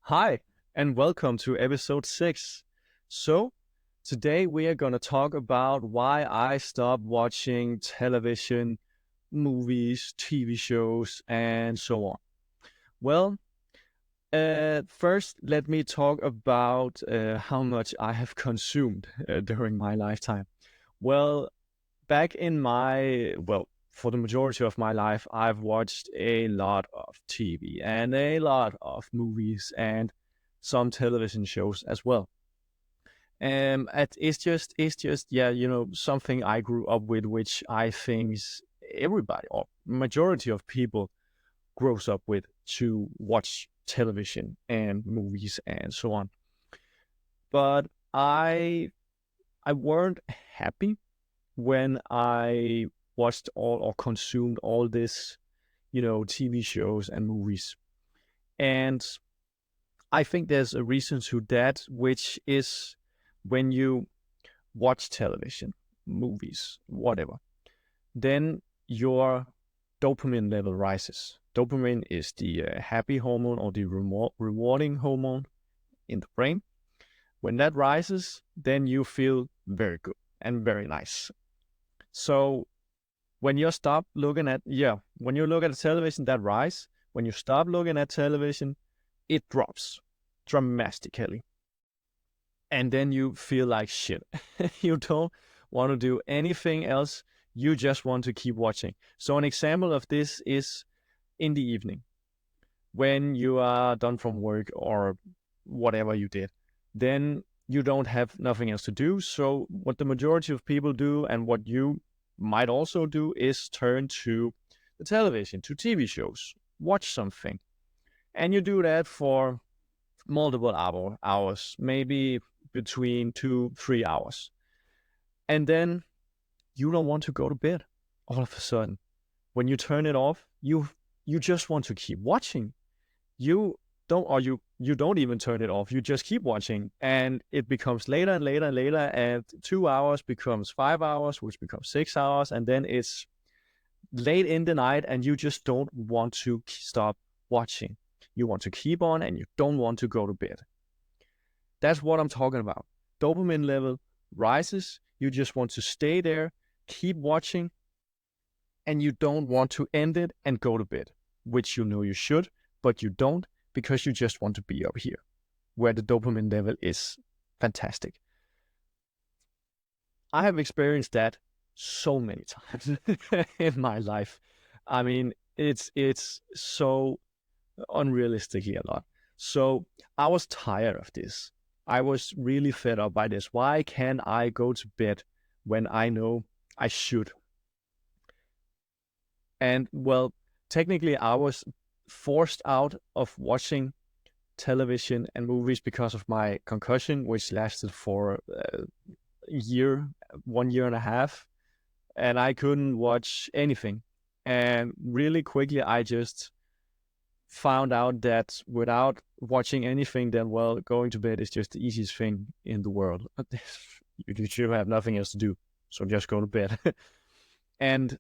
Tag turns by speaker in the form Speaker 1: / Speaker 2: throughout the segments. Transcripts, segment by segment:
Speaker 1: Hi, and welcome to episode 6. So, today we are going to talk about why I stopped watching television, movies, TV shows, and so on. Well, first, let me talk about how much I have consumed during my lifetime. Well, back in for the majority of my life, I've watched a lot of TV and a lot of movies and some television shows as well. It's just yeah, something I grew up with, which I think everybody or majority of people grows up with to watch television and movies and so on. But I weren't happy when I watched all or consumed all this, TV shows and movies. And I think there's a reason to that, which is when you watch television, movies, whatever, then your dopamine level rises. Dopamine is the happy hormone or the rewarding hormone in the brain. When that rises, then you feel very good and very nice. So when you stop looking at, when you look at the television, that rise. When you stop looking at television, it drops dramatically. And then you feel like shit. You don't want to do anything else. You just want to keep watching. So an example of this is in the evening when you are done from work or whatever you did. Then you don't have nothing else to do. So what the majority of people do and what you might also do is turn to the television, to TV shows, watch something. And you do that for multiple hours, maybe between 2-3 hours. And then you don't want to go to bed all of a sudden. When you turn it off, you just want to keep watching. You you don't even turn it off. You just keep watching, and it becomes later and later and later, and 2 hours becomes 5 hours, which becomes 6 hours, and then it's late in the night, and you just don't want to stop watching. You want to keep on, and you don't want to go to bed. That's what I'm talking about. Dopamine level rises. You just want to stay there, keep watching, and you don't want to end it and go to bed, which you know you should, but you don't because you just want to be up here where the dopamine level is fantastic. I have experienced that so many times in my life. I mean, it's so unrealistically a lot. So I was tired of this. I was really fed up by this. Why can't I go to bed when I know I should? And well, technically, I was forced out of watching television and movies because of my concussion, which lasted for a year, 1 year and a half, and I couldn't watch anything. And really quickly, I just found out that without watching anything, then well, going to bed is just the easiest thing in the world. You should have nothing else to do, so just go to bed. And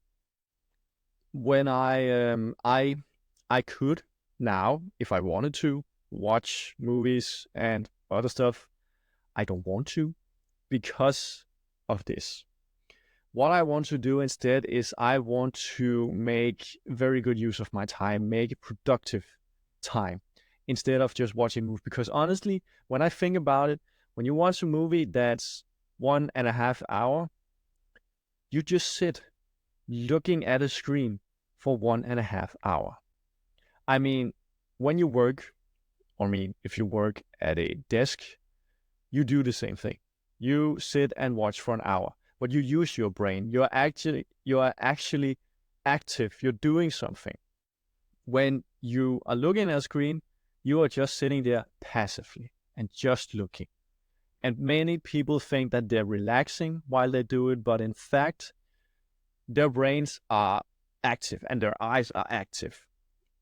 Speaker 1: when I could now, if I wanted to, watch movies and other stuff, I don't want to because of this. What I want to do instead is I want to make very good use of my time, make productive time instead of just watching movies. Because honestly, when I think about it, when you watch a movie that's 1.5 hours, you just sit looking at a screen for 1.5 hours. I mean, when you work, if you work at a desk, you do the same thing. You sit and watch for an hour, but you use your brain. You are actually active. You're doing something. When you are looking at a screen, you are just sitting there passively and just looking. And many people think that they're relaxing while they do it, but in fact, their brains are active and their eyes are active,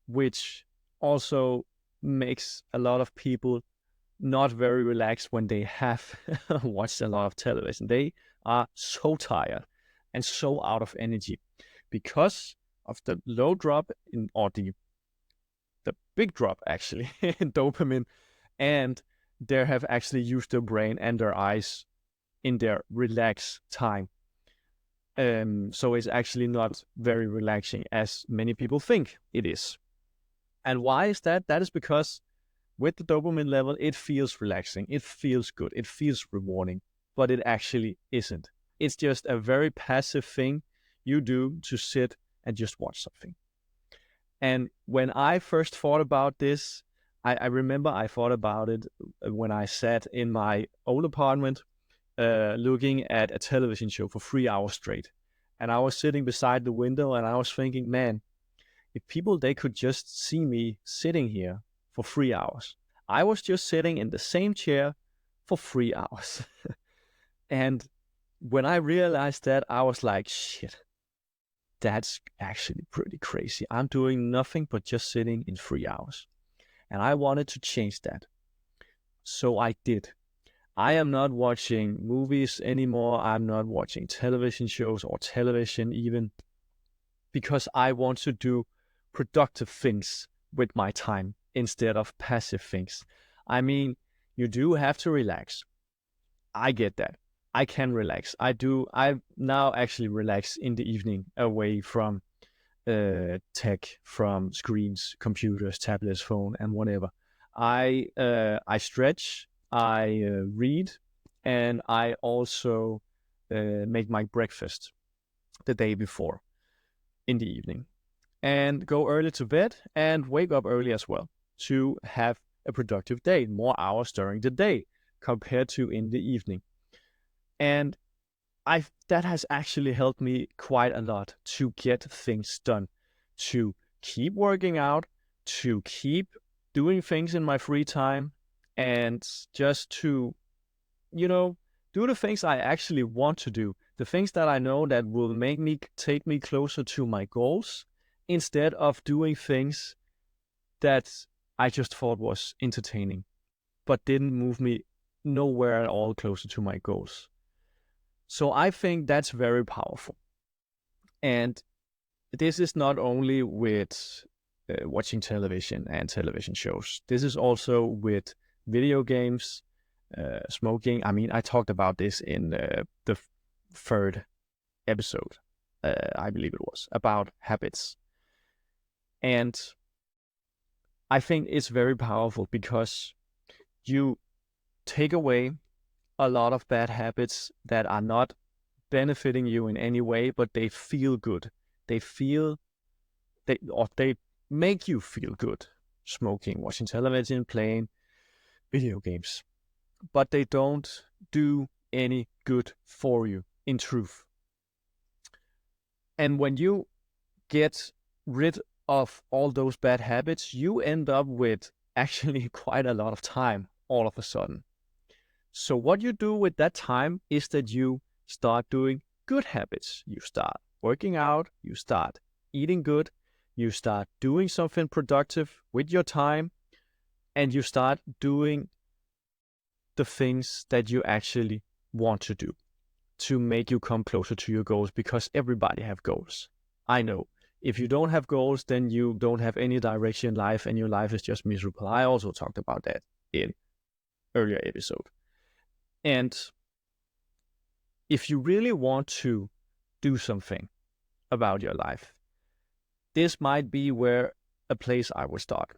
Speaker 1: which also makes a lot of people not very relaxed when they have watched a lot of television. They are so tired and so out of energy because of the low drop in, or the big drop actually in dopamine and they have actually used their brain and their eyes in their relaxed time. So it's actually not very relaxing as many people think it is. And why is that? That is because with the dopamine level, it feels relaxing, it feels good, it feels rewarding, but it actually isn't. It's just a very passive thing you do to sit and just watch something. And when I first thought about this, I remember I thought about it when I sat in my old apartment looking at a television show for 3 hours straight. And I was sitting beside the window and I was thinking, man, if people, they could just see me sitting here for 3 hours. I was just sitting in the same chair for 3 hours. And when I realized that, I was like, shit, that's actually pretty crazy. I'm doing nothing but just sitting in 3 hours. And I wanted to change that. So I did. I am not watching movies anymore. I'm not watching television shows or television even, because I want to do productive things with my time instead of passive things. I mean, you do have to relax. I get that. I can relax. I do. I now actually relax in the evening away from tech, from screens, computers, tablets, phone, and whatever. I stretch, I read, and I also make my breakfast the day before in the evening, and go early to bed and wake up early as well to have a productive day, more hours during the day compared to in the evening. And that has actually helped me quite a lot to get things done, to keep working out, to keep doing things in my free time, and just to, do the things I actually want to do, the things that I know that will take me closer to my goals, instead of doing things that I just thought was entertaining, but didn't move me nowhere at all closer to my goals. So I think that's very powerful. And this is not only with watching television and television shows. This is also with video games, smoking. I mean, I talked about this in the third episode, I believe it was, about habits. And I think it's very powerful because you take away a lot of bad habits that are not benefiting you in any way, but they feel good. They make you feel good. Smoking, watching television, playing video games. But they don't do any good for you, in truth. And when you get rid of all those bad habits, you end up with actually quite a lot of time all of a sudden. So what you do with that time is that you start doing good habits. You start working out, you start eating good, you start doing something productive with your time, and you start doing the things that you actually want to do to make you come closer to your goals, because everybody have goals. I know. If you don't have goals, then you don't have any direction in life and your life is just miserable. I also talked about that in earlier episode. And if you really want to do something about your life, this might be where a place I would start,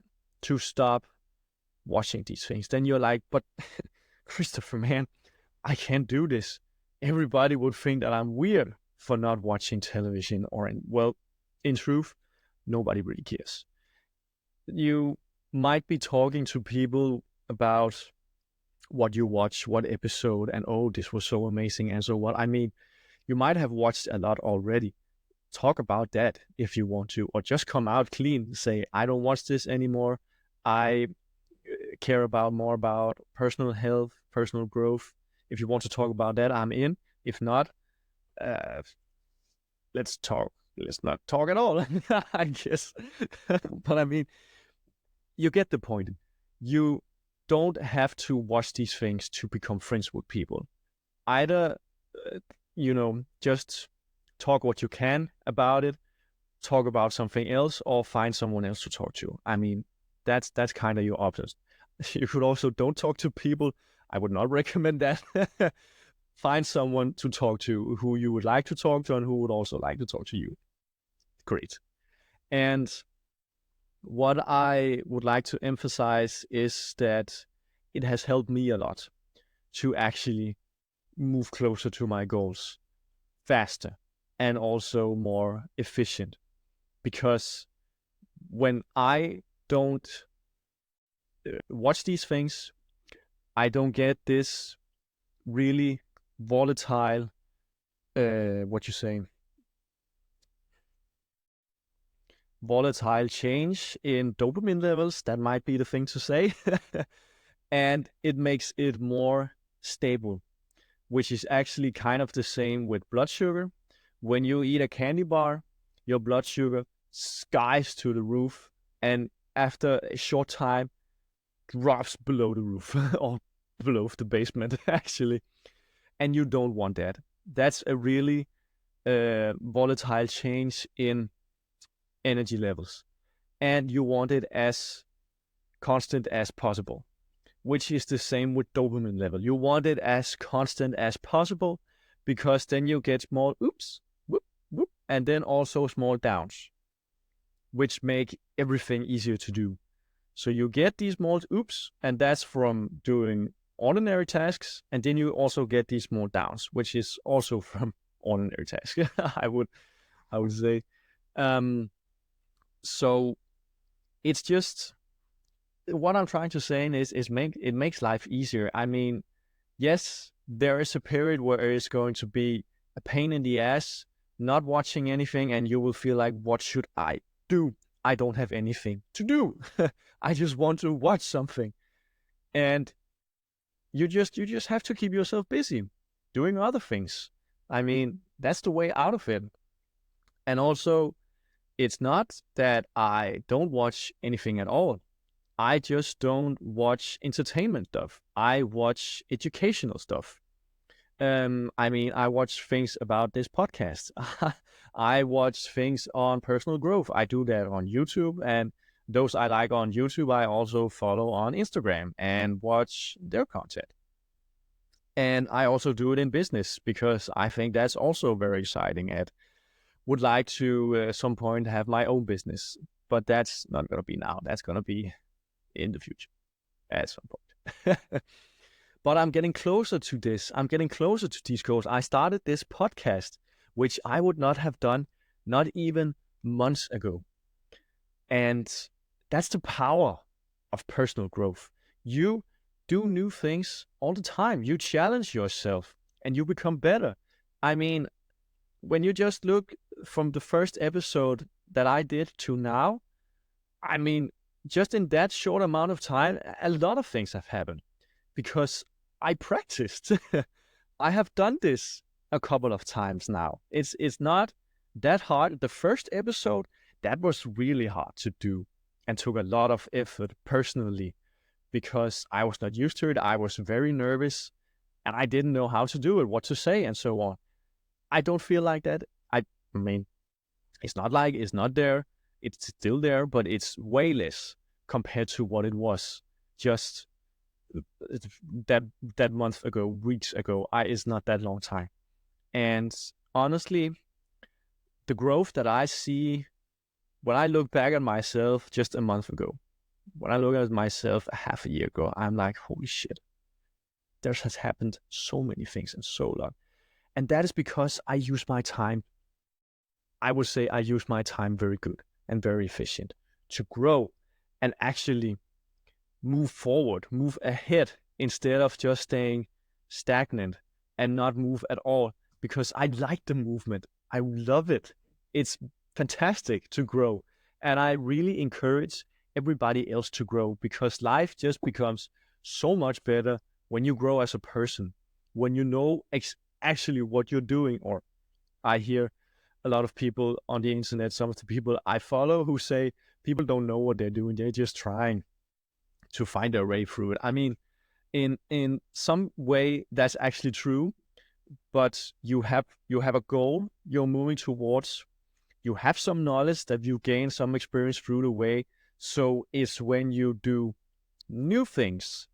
Speaker 1: to stop watching these things. Then you're like, but Kristoffer, man, I can't do this. Everybody would think that I'm weird for not watching television, well, in truth, nobody really cares. You might be talking to people about what you watch, what episode, and oh, this was so amazing, and so what. I mean, you might have watched a lot already. Talk about that if you want to, or just come out clean. Say, I don't watch this anymore. I care more about personal health, personal growth. If you want to talk about that, I'm in. If not, let's talk. Let's not talk at all, I guess. But I mean, you get the point. You don't have to watch these things to become friends with people. Either, just talk what you can about it, talk about something else, or find someone else to talk to. I mean, that's kind of your options. You could also don't talk to people. I would not recommend that. Find someone to talk to who you would like to talk to and who would also like to talk to you. Great. And what I would like to emphasize is that it has helped me a lot to actually move closer to my goals faster and also more efficient. Because when I don't watch these things, I don't get this really volatile, what you say, volatile change in dopamine levels. That might be the thing to say. And it makes it more stable, which is actually kind of the same with blood sugar. When you eat a candy bar, your blood sugar skies to the roof, and after a short time drops below the roof or below the basement actually, and you don't want that. That's a really volatile change in energy levels, and you want it as constant as possible, which is the same with dopamine level. You want it as constant as possible, because then you get small oops, whoop, whoop, and then also small downs, which make everything easier to do. So you get these small oops, and that's from doing ordinary tasks, and then you also get these small downs, which is also from ordinary tasks. I would say. So it's just what I'm trying to say is it makes life easier. I mean, yes, there is a period where it's going to be a pain in the ass not watching anything, and you will feel like, what should I do? I don't have anything to do. I just want to watch something. And you just have to keep yourself busy doing other things. I mean, that's the way out of it. And also, it's not that I don't watch anything at all. I just don't watch entertainment stuff. I watch educational stuff. I mean, I watch things about this podcast. I watch things on personal growth. I do that on YouTube, and those I like on YouTube, I also follow on Instagram and watch their content. And I also do it in business because I think that's also very exciting. And would like to at some point have my own business, but that's not going to be now. That's going to be in the future at some point. But I'm getting closer to this. I'm getting closer to these goals. I started this podcast, which I would not have done not even months ago. And that's the power of personal growth. You do new things all the time. You challenge yourself and you become better. I mean, when you just look from the first episode that I did to now, I mean, just in that short amount of time, a lot of things have happened because I practiced. I have done this a couple of times now. It's not that hard. The first episode, that was really hard to do and took a lot of effort personally because I was not used to it. I was very nervous and I didn't know how to do it, what to say, and so on. I don't feel like that. I mean, it's not like it's not there. It's still there, but it's way less compared to what it was just that month ago, weeks ago. It's not that long time. And honestly, the growth that I see when I look back at myself just a month ago, when I look at myself a half a year ago, I'm like, holy shit, there has happened so many things in so long. And that is because I use my time. I would say I use my time very good and very efficient to grow and actually move forward, move ahead instead of just staying stagnant and not move at all, because I like the movement. I love it. It's fantastic to grow. And I really encourage everybody else to grow because life just becomes so much better when you grow as a person, when you know actually what you're doing. Or I hear a lot of people on the internet, some of the people I follow, who say people don't know what they're doing. They're just trying to find their way through it. I mean, in some way that's actually true, but you have a goal you're moving towards. You have some knowledge that you gain some experience through the way. So it's when you do new things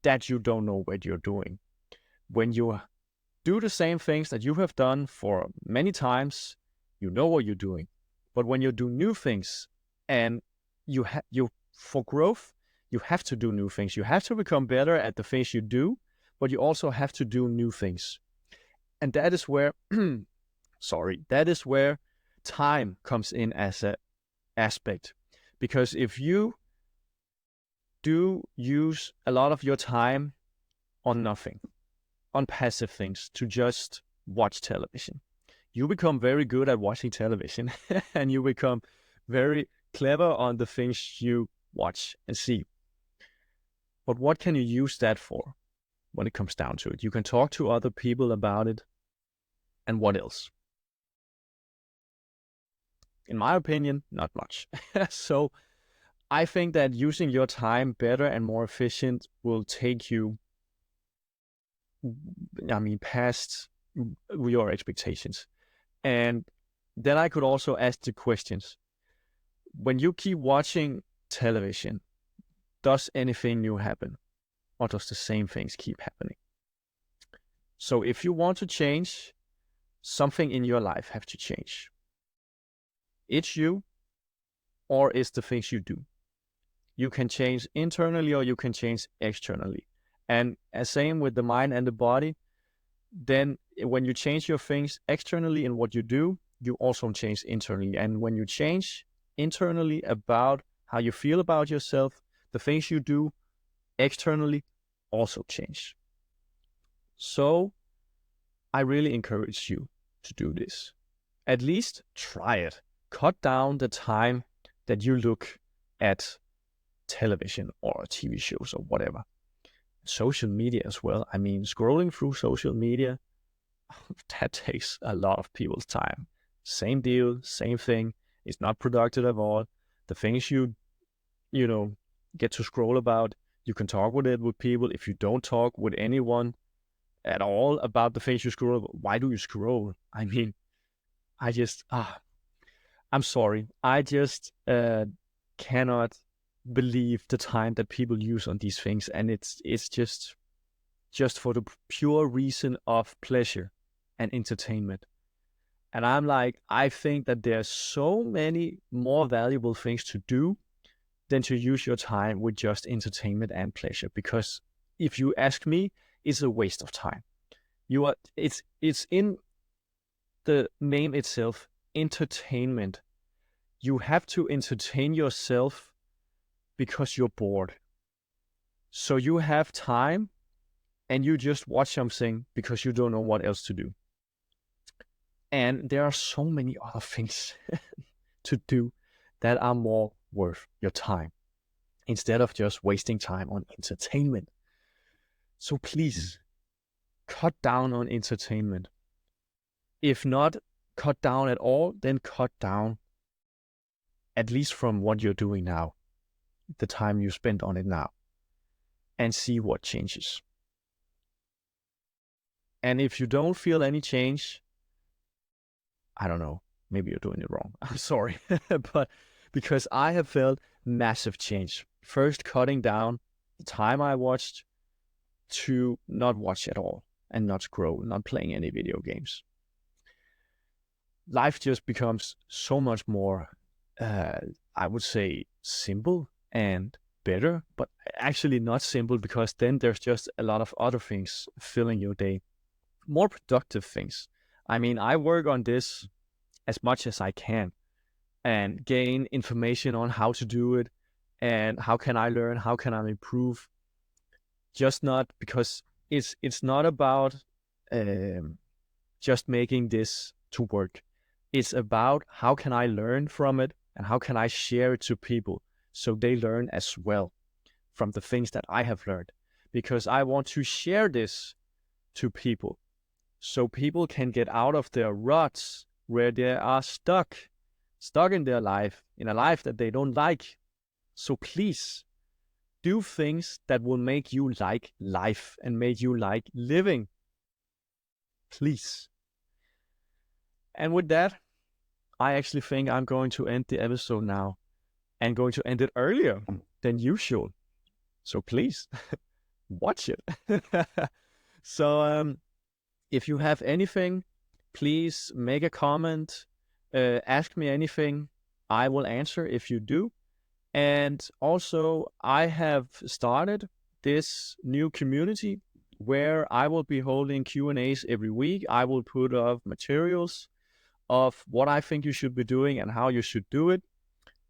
Speaker 1: that you don't know what you're doing. When you do the same things that you have done for many times, you know what you're doing. But when you do new things, and you for growth, you have to do new things. You have to become better at the things you do, but you also have to do new things. And that is where that is where time comes in as an aspect. Because if you do use a lot of your time on nothing, on passive things, to just watch television, you become very good at watching television and you become very clever on the things you watch and see. But what can you use that for when it comes down to it? You can talk to other people about it. And what else? In my opinion, not much. So I think that using your time better and more efficient will take you, past your expectations. And then I could also ask the questions. When you keep watching television, does anything new happen? Or does the same things keep happening? So if you want to change, something in your life have to change. It's you, or it's the things you do. You can change internally or you can change externally. And same with the mind and the body. Then when you change your things externally in what you do, you also change internally. And when you change internally about how you feel about yourself, the things you do externally also change. So I really encourage you to do this. At least try it. Cut down the time that you look at television or TV shows or whatever. Social media as well. I mean, scrolling through social media, that takes a lot of people's time. Same deal, same thing. It's not productive at all. The things you get to scroll about, you can talk with people. If you don't talk with anyone at all about the things you scroll about, why do you scroll? I mean, I'm sorry. I just cannot believe the time that people use on these things, and it's just for the pure reason of pleasure and entertainment. And I'm like, I think that there's so many more valuable things to do than to use your time with just entertainment and pleasure. Because if you ask me, it's a waste of time. It's in the name itself, entertainment. You have to entertain yourself because you're bored. So you have time and you just watch something because you don't know what else to do. And there are so many other things to do that are more worth your time instead of just wasting time on entertainment. So please cut down on entertainment. If not cut down at all, then cut down at least from what you're doing now, the time you spend on it now, and see what changes. And if you don't feel any change, I don't know, maybe you're doing it wrong. I'm sorry. But because I have felt massive change. First, cutting down the time I watched to not watch at all and not scroll, not playing any video games. Life just becomes so much more, I would say, simple and better, but actually not simple, because then there's just a lot of other things filling your day. More productive things. I mean, I work on this as much as I can and gain information on how to do it and how can I learn, how can I improve. Just not because it's not about just making this to work. It's about how can I learn from it and how can I share it to people so they learn as well from the things that I have learned. Because I want to share this to people so people can get out of their ruts where they are stuck in their life, in a life that they don't like. So please do things that will make you like life and make you like living. Please. And with that, I actually think I'm going to end the episode now and going to end it earlier than usual. So please watch it. So if you have anything, please make a comment, ask me anything. I will answer if you do. And also, I have started this new community where I will be holding Q&As every week. I will put up materials of what I think you should be doing and how you should do it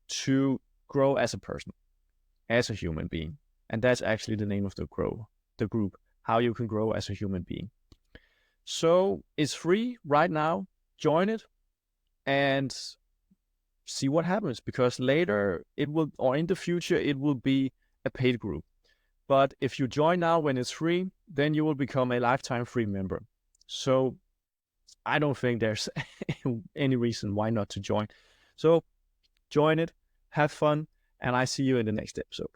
Speaker 1: to grow as a person, as a human being. And that's actually the name of the group, how you can grow as a human being. So it's free right now. Join it and see what happens, because later it will, or in the future, it will be a paid group. But if you join now when it's free, then you will become a lifetime free member. So I don't think there's any reason why not to join. So join it, have fun, and I see you in the next episode.